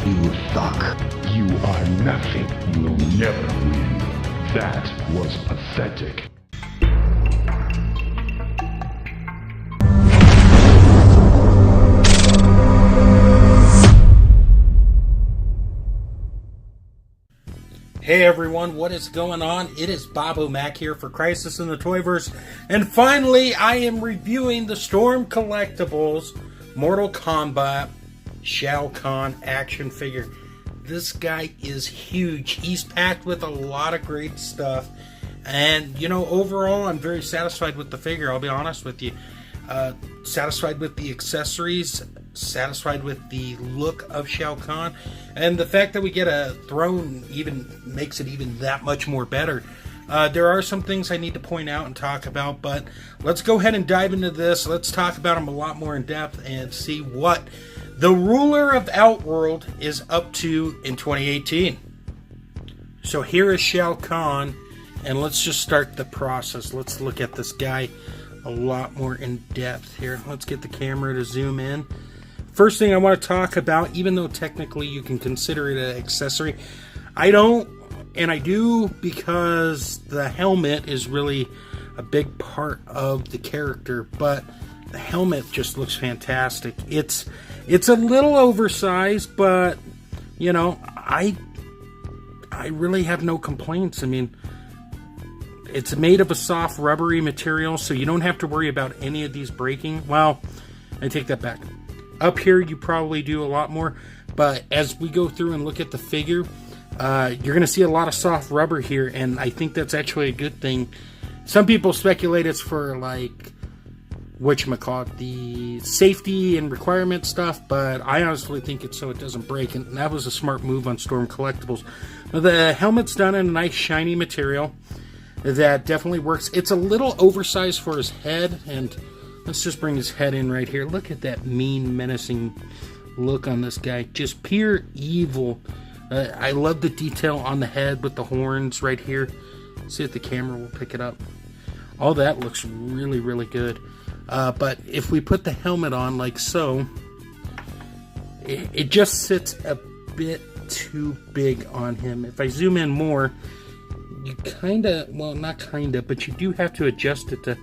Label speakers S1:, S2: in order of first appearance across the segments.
S1: You suck. You are nothing. You'll never win. That was pathetic.
S2: Hey everyone, what is going on? It is Bobo Mac here for Crisis in the Toyverse, and finally I am reviewing the Storm Collectibles Mortal Kombat Shao Kahn action figure. This guy is huge. He's packed with a lot of great stuff, and you know, overall I'm very satisfied with the figure, I'll be honest with you. Satisfied with the accessories, satisfied with the look of Shao Kahn, and the fact that we get a throne even makes it even that much more better. There are some things I need to point out and talk about, but let's go ahead and dive into this. Let's talk about them a lot more in depth and see what the ruler of Outworld is up to in 2018. So here is Shao Kahn, and let's just start the process. Let's look at this guy a lot more in depth here. Let's get the camera to zoom in. First thing I want to talk about, even though technically you can consider it an accessory, I don't, and I do because the helmet is really a big part of the character, but the helmet just looks fantastic. It's a little oversized, but you know, I really have no complaints. I mean, it's made of a soft rubbery material, so you don't have to worry about any of these breaking. Well, I take that back. Up here, you probably do a lot more, but as we go through and look at the figure, you're going to see a lot of soft rubber here, and I think that's actually a good thing. Some people speculate it's for, like, whatchamacallit, the safety and requirement stuff, but I honestly think it's so it doesn't break, and that was a smart move on Storm Collectibles. Now, the helmet's done in a nice shiny material that definitely works. It's a little oversized for his head, and let's just bring his head in right here. Look at that mean, menacing look on this guy. Just pure evil. I love the detail on the head with the horns right here. See if the camera will pick it up. All that looks really, really good. But if we put the helmet on like so, it just sits a bit too big on him. If I zoom in more, you kinda, well, not kinda, but you do have to adjust it to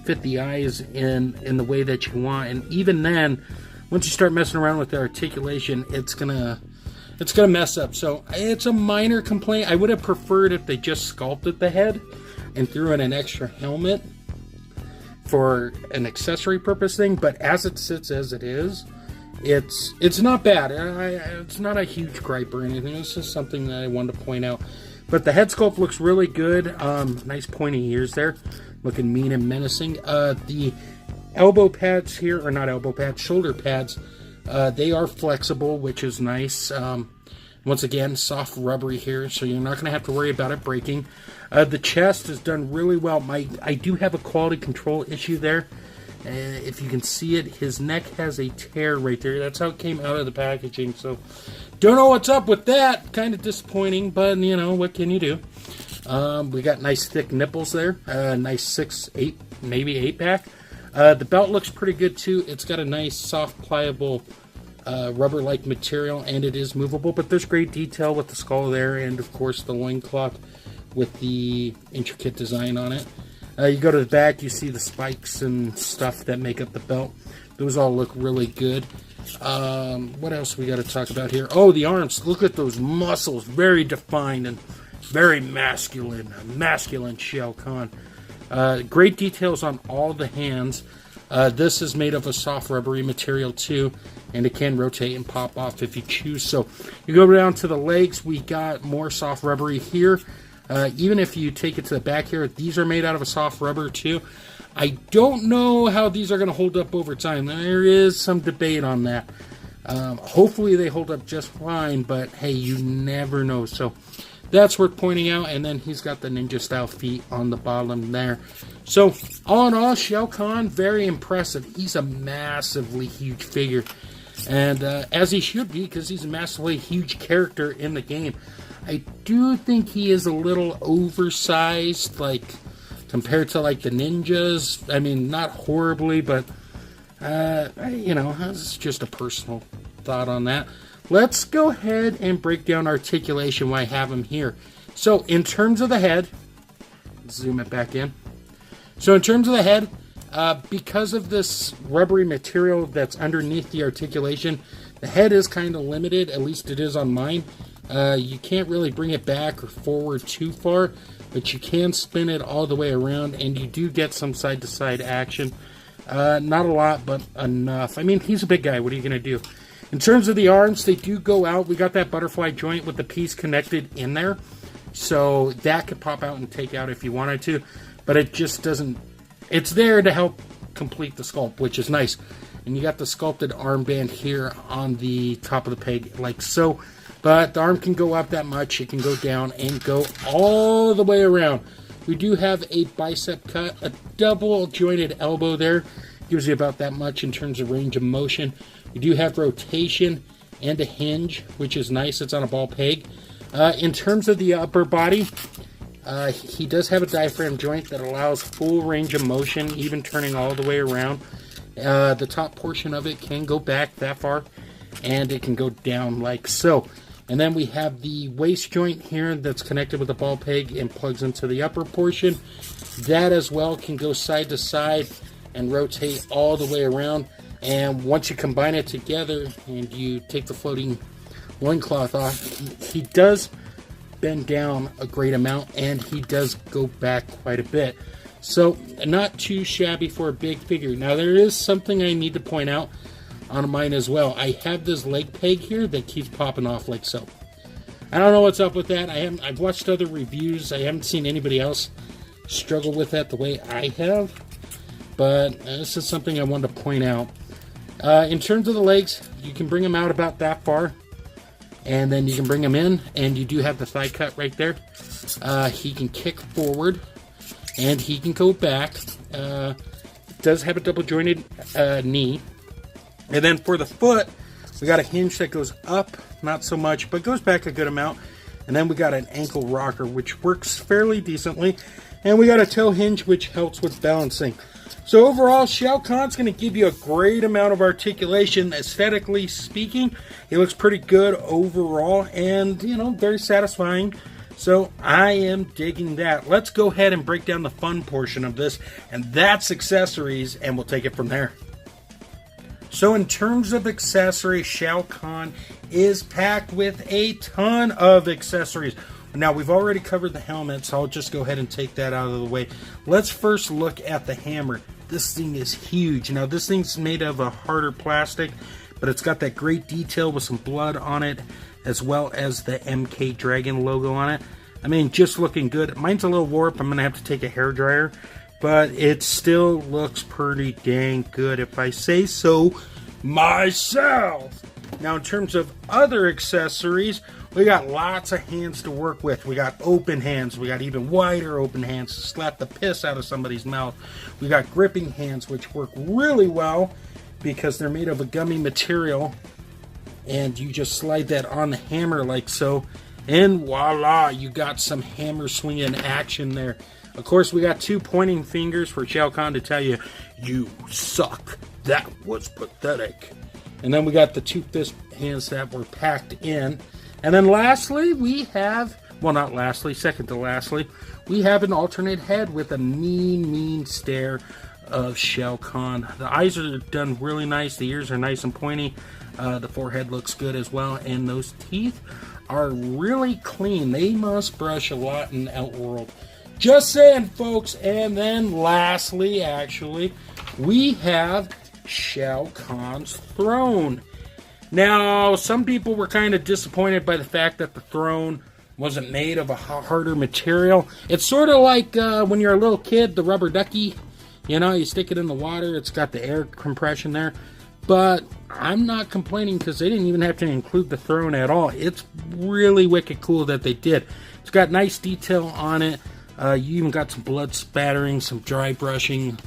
S2: fit the eyes in the way that you want. And even then, once you start messing around with the articulation, it's gonna mess up. So it's a minor complaint. I would have preferred if they just sculpted the head and threw in an extra helmet for an accessory purpose thing. But as it sits as it is, it's not bad. It's not a huge gripe or anything. It's just something that I wanted to point out. But the head sculpt looks really good. Nice pointy ears there. Looking mean and menacing. The elbow pads here, or not elbow pads, shoulder pads, they are flexible, which is nice. Once again, soft rubbery here, so you're not going to have to worry about it breaking. The chest is done really well. I do have a quality control issue there. If you can see it, his neck has a tear right there. That's how it came out of the packaging, so don't know what's up with that. Kind of disappointing, but you know, what can you do? We got nice thick nipples there. Nice 6, 8, maybe 8 pack. The belt looks pretty good too. It's got a nice soft pliable rubber-like material, and it is movable, but there's great detail with the skull there, and of course the loincloth with the intricate design on it. You go to the back, you see the spikes and stuff that make up the belt. Those all look really good. What else we got to talk about here? Oh, the arms. Look at those muscles. Very defined and very masculine. Masculine Shao Kahn. Great details on all the hands. This is made of a soft rubbery material too, and it can rotate and pop off if you choose. So you go down to the legs, we got more soft rubbery here. Even if you take it to the back here, these are made out of a soft rubber too. I don't know how these are going to hold up over time. There is some debate on that. Hopefully they hold up just fine, but hey, you never know. So that's worth pointing out. And then he's got the ninja style feet on the bottom there. So all in all, Shao Kahn, very impressive. He's a massively huge figure, and as he should be, because he's a massively huge character in the game. I do think he is a little oversized, like compared to like the ninjas. I mean, not horribly, but you know, it's just a personal thought on that. let's go ahead and break down articulation while I have him here. So in terms of the head, zoom it back in. So in terms of the head, because of this rubbery material that's underneath the articulation, the head is kind of limited, at least it is on mine. You can't really bring it back or forward too far, but you can spin it all the way around, and you do get some side-to-side action. Not a lot, but enough. I mean, he's a big guy. What are you going to do? In terms of the arms, they do go out. We got that butterfly joint with the piece connected in there, so that could pop out and take out if you wanted to, but it just doesn't. It's there to help complete the sculpt, which is nice. And you got the sculpted armband here on the top of the peg, like so. But the arm can go up that much. It can go down and go all the way around. We do have a bicep cut, a double jointed elbow there. Gives you about that much in terms of range of motion. We do have rotation and a hinge, which is nice. It's on a ball peg. In terms of the upper body, he does have a diaphragm joint that allows full range of motion, even turning all the way around. The top portion of it can go back that far, and it can go down like so. And then we have the waist joint here that's connected with the ball peg and plugs into the upper portion. That as well can go side to side and rotate all the way around. And once you combine it together and you take the floating loincloth off, he does bend down a great amount, and he does go back quite a bit. So not too shabby for a big figure. Now there is something I need to point out on mine as well. I have this leg peg here that keeps popping off like so. I don't know what's up with that. I've watched other reviews. I haven't seen anybody else struggle with that the way I have, but this is something I wanted to point out. In terms of the legs, you can bring them out about that far, and then you can bring them in, and you do have the thigh cut right there. He can kick forward, and he can go back. Does have a double jointed knee. And then for the foot, we got a hinge that goes up, not so much, but goes back a good amount. And then we got an ankle rocker, which works fairly decently. And we got a toe hinge, which helps with balancing. So overall, Shao Kahn's going to give you a great amount of articulation. Aesthetically speaking, he looks pretty good overall and, you know, very satisfying. So I am digging that. Let's go ahead and break down the fun portion of this, and that's accessories, and we'll take it from there. So in terms of accessories, Shao Kahn is packed with a ton of accessories. Now, we've already covered the helmet, so I'll just go ahead and take that out of the way. Let's first look at the hammer. This thing is huge. Now, this thing's made of a harder plastic, but it's got that great detail with some blood on it, as well as the MK Dragon logo on it. I mean, just looking good. Mine's a little warped. I'm going to have to take a hairdryer, but it still looks pretty dang good, if I say so myself. Now, in terms of other accessories, we got lots of hands to work with. We got open hands. We got even wider open hands to slap the piss out of somebody's mouth. We got gripping hands, which work really well because they're made of a gummy material. And you just slide that on the hammer like so. And voila, you got some hammer swinging action there. Of course, we got two pointing fingers for Shao Kahn to tell you, you suck. That was pathetic. And then we got the two fist hands that were packed in. And then lastly, we have, well, not lastly, second to lastly, we have an alternate head with a mean stare of Shao Kahn. The eyes are done really nice. The ears are nice and pointy. The forehead looks good as well. And those teeth are really clean. They must brush a lot in the Outworld. Just saying, folks. And then lastly, actually, we have Shao Kahn's throne. Now, some people were kind of disappointed by the fact that the throne wasn't made of a harder material. It's sort of like when you're a little kid, the rubber ducky. You know, you stick it in the water. It's got the air compression there. But I'm not complaining because they didn't even have to include the throne at all. It's really wicked cool that they did. It's got nice detail on it. You even got some blood spattering, some dry brushing,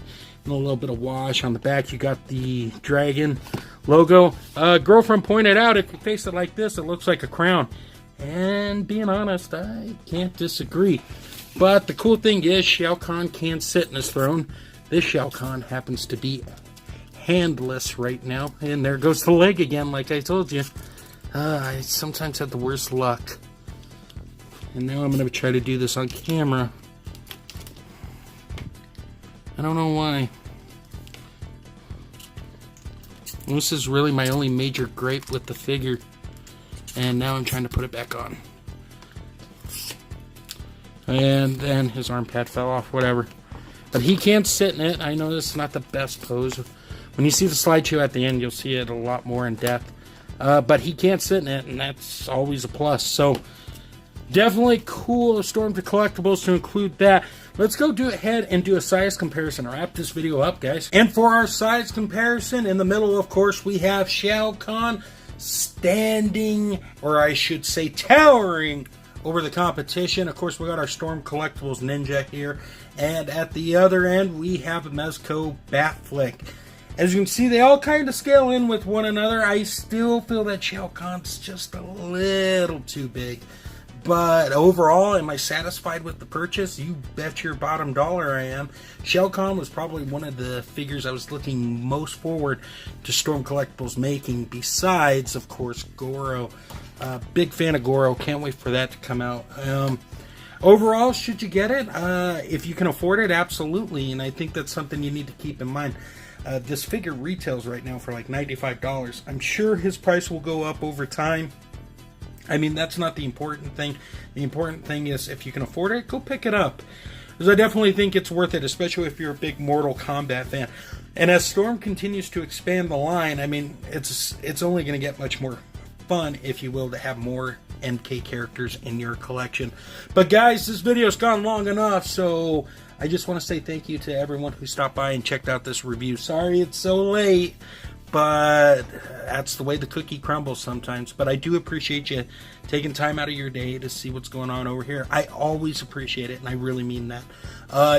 S2: and a little bit of wash on the back. You got the dragon logo. Girlfriend pointed out, if you face it like this, it looks like a crown. And being honest, I can't disagree. But the cool thing is, Shao Kahn can sit in his throne. This Shao Kahn happens to be handless right now. And there goes the leg again, like I told you. I sometimes have the worst luck. And now I'm going to try to do this on camera. I don't know why. This is really my only major gripe with the figure. And now I'm trying to put it back on. And then his arm pad fell off, whatever. But he can't sit in it. I know this is not the best pose. When you see the slideshow at the end, you'll see it a lot more in depth. But he can't sit in it, and that's always a plus. So, definitely cool of Storm Collectibles to include that. Let's go ahead and do a size comparison. I'll wrap this video up, guys. And for our size comparison, in the middle, of course, we have Shao Kahn standing, or I should say towering, over the competition. Of course, we got our Storm Collectibles Ninja here. And at the other end, we have a Mezco Batflick. As you can see, they all kind of scale in with one another. I still feel that Shao Kahn's just a little too big. But overall, am I satisfied with the purchase? You bet your bottom dollar I am. Shao Kahn was probably one of the figures I was looking most forward to Storm Collectibles making, besides, of course, Goro. Big fan of Goro. Can't wait for that to come out. Overall, should you get it? If you can afford it, absolutely. And I think that's something you need to keep in mind. This figure retails right now for like $95. I'm sure his price will go up over time. I mean, that's not the important thing. The important thing is, if you can afford it, go pick it up. Because I definitely think it's worth it, especially if you're a big Mortal Kombat fan. And as Storm continues to expand the line, I mean, it's only going to get much more fun, if you will, to have more MK characters in your collection. But guys, this video's gone long enough, so I just want to say thank you to everyone who stopped by and checked out this review. Sorry it's so late, but that's the way the cookie crumbles sometimes. But I do appreciate you taking time out of your day to see what's going on over here. I always appreciate it, and I really mean that.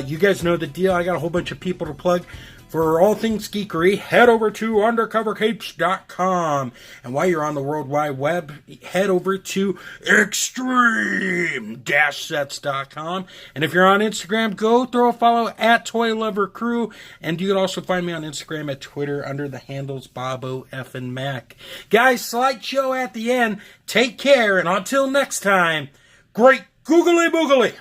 S2: You guys know the deal. I got a whole bunch of people to plug. For all things geekery, head over to undercovercapes.com. And while you're on the World Wide Web, head over to extreme-sets.com. And if you're on Instagram, go throw a follow at Toy Lover Crew. And you can also find me on Instagram at Twitter under the handles Bobo F and Mac. Guys, slideshow at the end. Take care, and until next time, great googly boogly.